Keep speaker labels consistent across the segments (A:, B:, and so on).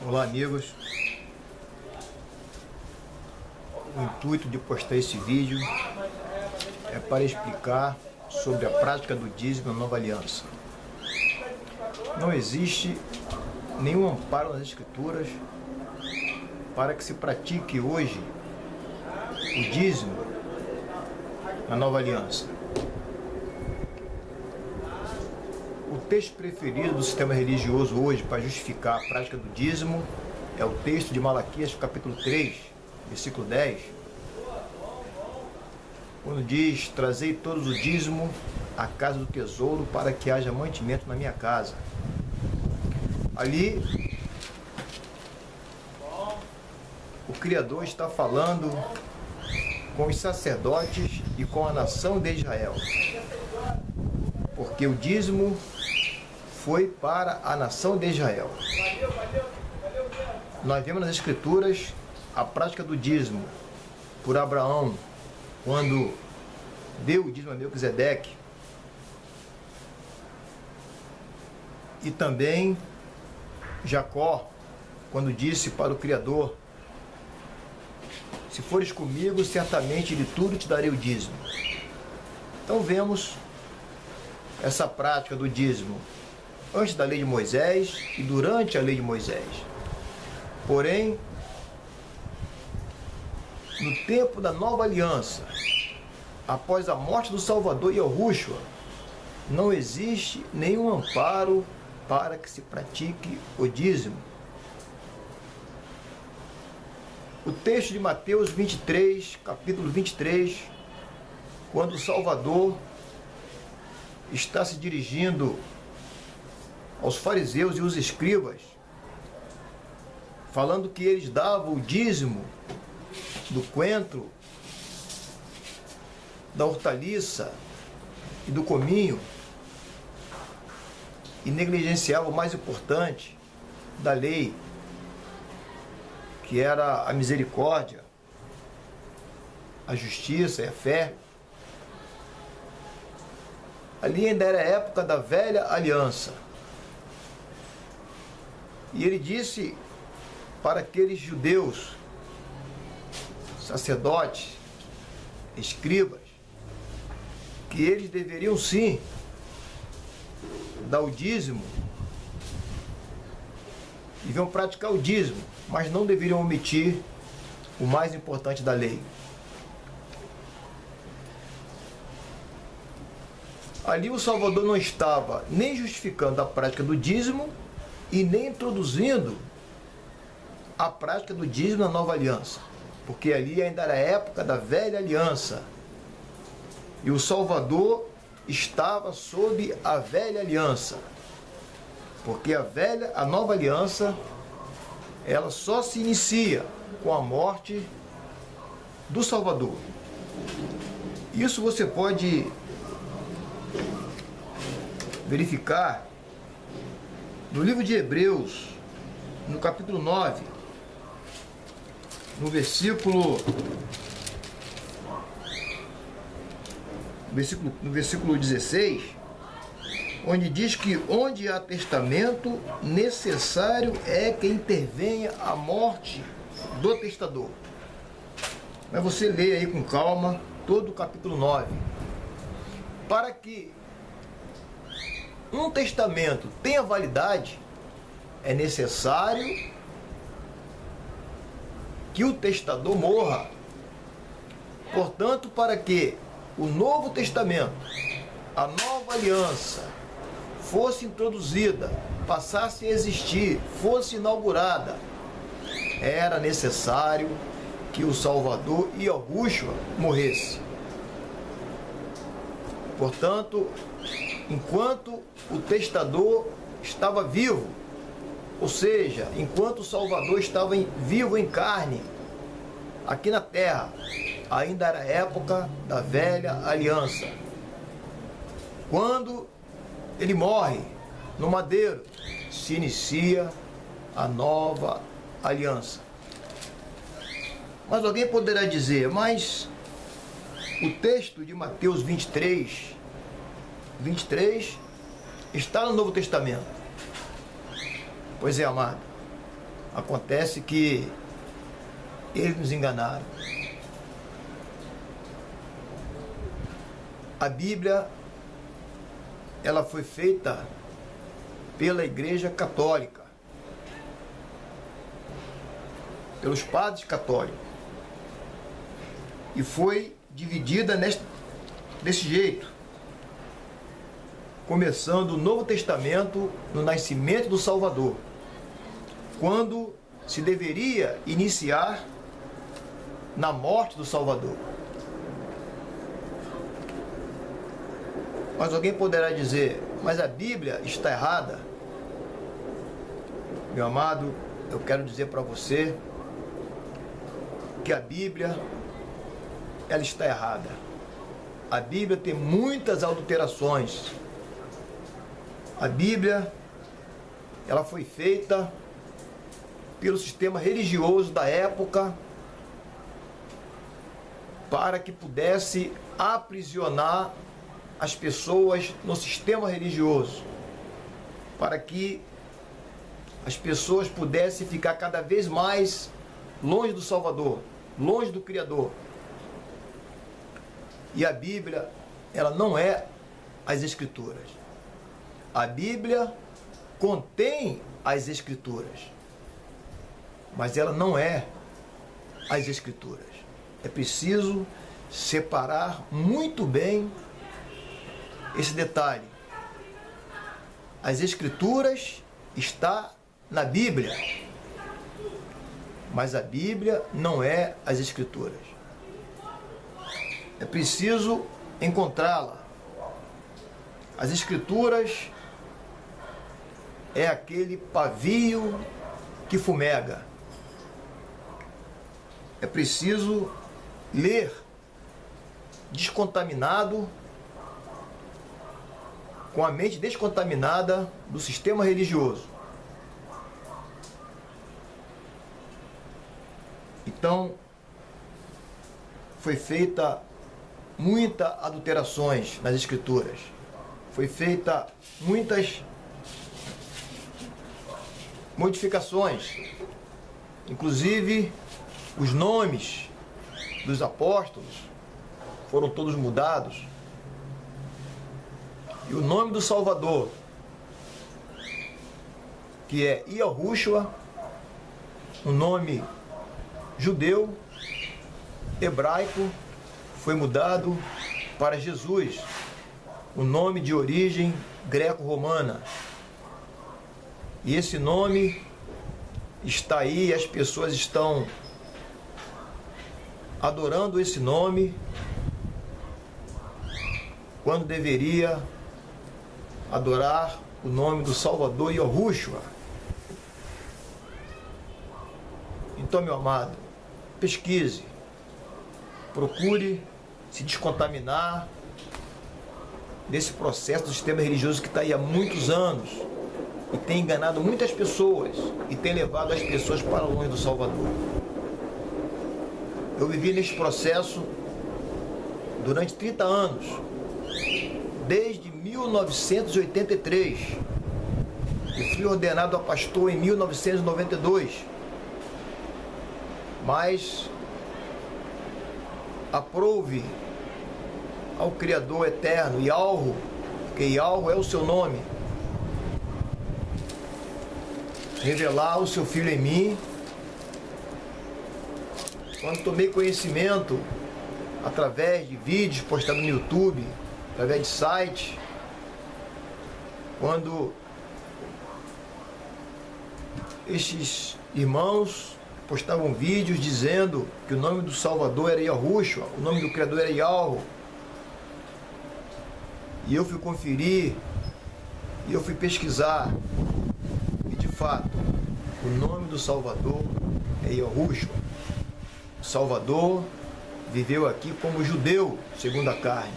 A: Olá, amigos. O intuito de postar esse vídeo é para explicar sobre a prática do dízimo na Nova Aliança. Não existe nenhum amparo nas Escrituras para que se pratique hoje o dízimo na Nova Aliança. O texto preferido do sistema religioso hoje para justificar a prática do dízimo é o texto de Malaquias, capítulo 3, versículo 10, quando diz: trazei todos o dízimo à casa do tesouro para que haja mantimento na minha casa. Ali, o Criador está falando com os sacerdotes e com a nação de Israel, porque o dízimo foi para a nação de Israel. Nós vemos nas Escrituras a prática do dízimo por Abraão, quando deu o dízimo a Melquisedeque, e também Jacó, quando disse para o Criador: se fores comigo, certamente de tudo te darei o dízimo. Então vemos essa prática do dízimo antes da lei de Moisés e durante a lei de Moisés. Porém, no tempo da nova aliança, após a morte do Salvador Yahushua, não existe nenhum amparo para que se pratique o dízimo. O texto de Mateus 23, capítulo 23, quando o Salvador está se dirigindo aos fariseus e os escribas, falando que eles davam o dízimo do coentro, da hortaliça e do cominho, e negligenciavam o mais importante da lei, que era a misericórdia, a justiça e a fé. Ali ainda era a época da velha aliança. E ele disse para aqueles judeus, sacerdotes, escribas, que eles deveriam sim dar o dízimo, deviam praticar o dízimo, mas não deveriam omitir o mais importante da lei. Ali o Salvador não estava nem justificando a prática do dízimo e nem introduzindo a prática do dízimo na nova aliança, porque ali ainda era a época da velha aliança e o Salvador estava sob a velha aliança, porque a nova aliança, ela só se inicia com a morte do Salvador. Isso você pode verificar no livro de Hebreus, no capítulo 9, no versículo 16, onde diz que onde há testamento, necessário é que intervenha a morte do testador. Mas você lê aí com calma todo o capítulo 9. Para que um testamento tenha validade, é necessário que o testador morra. Portanto, para que o Novo Testamento, a nova aliança, fosse introduzida, passasse a existir, fosse inaugurada, era necessário que o Salvador Yahushua morresse. Portanto, enquanto o testador estava vivo, ou seja, enquanto o Salvador estava vivo em carne, aqui na terra, ainda era a época da velha aliança. Quando ele morre no madeiro, se inicia a nova aliança. Mas alguém poderá dizer: mas o texto de Mateus 23 está no Novo Testamento. Pois é, amado, Acontece que eles nos enganaram. A Bíblia, ela foi feita pela Igreja Católica, pelos padres católicos, e foi dividida desse jeito, começando o Novo Testamento no nascimento do Salvador, quando se deveria iniciar na morte do Salvador. Mas alguém poderá dizer, mas a Bíblia está errada? Meu amado, eu quero dizer para você que a Bíblia, ela está errada. A Bíblia tem muitas adulterações. A Bíblia, ela foi feita pelo sistema religioso da época para que pudesse aprisionar as pessoas no sistema religioso, para que as pessoas pudessem ficar cada vez mais longe do Salvador, longe do Criador. E a Bíblia, ela não é as Escrituras. A Bíblia contém as Escrituras, mas ela não é as Escrituras. É preciso separar muito bem esse detalhe. As Escrituras está na Bíblia, mas a Bíblia não é as Escrituras. É preciso encontrá-la. As Escrituras é aquele pavio que fumega. É preciso ler descontaminado, com a mente descontaminada do sistema religioso. Então, foi feita muitas adulterações nas Escrituras. Foi feita muitas modificações. Inclusive, os nomes dos apóstolos foram todos mudados. E o nome do Salvador, que é Yahushua, um nome judeu, hebraico, foi mudado para Jesus, um nome de origem greco-romana. E esse nome está aí, as pessoas estão adorando esse nome, quando deveria adorar o nome do Salvador Yahushua. Então, meu amado, pesquise, procure se descontaminar desse processo do sistema religioso que está aí há muitos anos e tem enganado muitas pessoas e tem levado as pessoas para longe do Salvador. Eu vivi nesse processo durante 30 anos, desde 1983, e fui ordenado a pastor em 1992, mas aprove ao Criador eterno, Yahweh, que Yahweh é o seu nome, revelar o seu Filho em mim. Quando tomei conhecimento, através de vídeos postados no YouTube, através de site, quando estes irmãos postavam vídeos dizendo que o nome do Salvador era Yahushua, o nome do Criador era Yahweh, e eu fui conferir, e eu fui pesquisar, e de fato, o nome do Salvador é Yahushua. O Salvador viveu aqui como judeu, segundo a carne.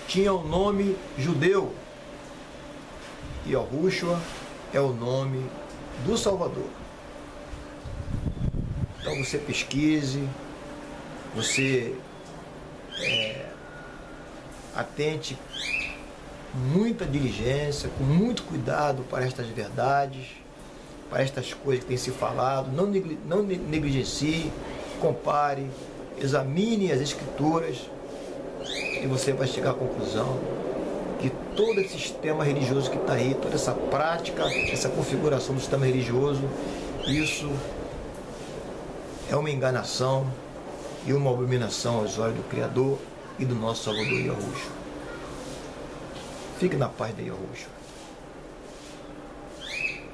A: Tinha o nome judeu. E Yahushua é o nome do Salvador. Então você pesquise, você atente com muita diligência, com muito cuidado para estas verdades, para estas coisas que tem se falado, não negligencie, compare, examine as escrituras e você vai chegar à conclusão que todo esse sistema religioso que está aí, toda essa prática, essa configuração do sistema religioso, isso é uma enganação e uma abominação aos olhos do Criador e do nosso Salvador Yahushua. Fique na paz de Yahushua.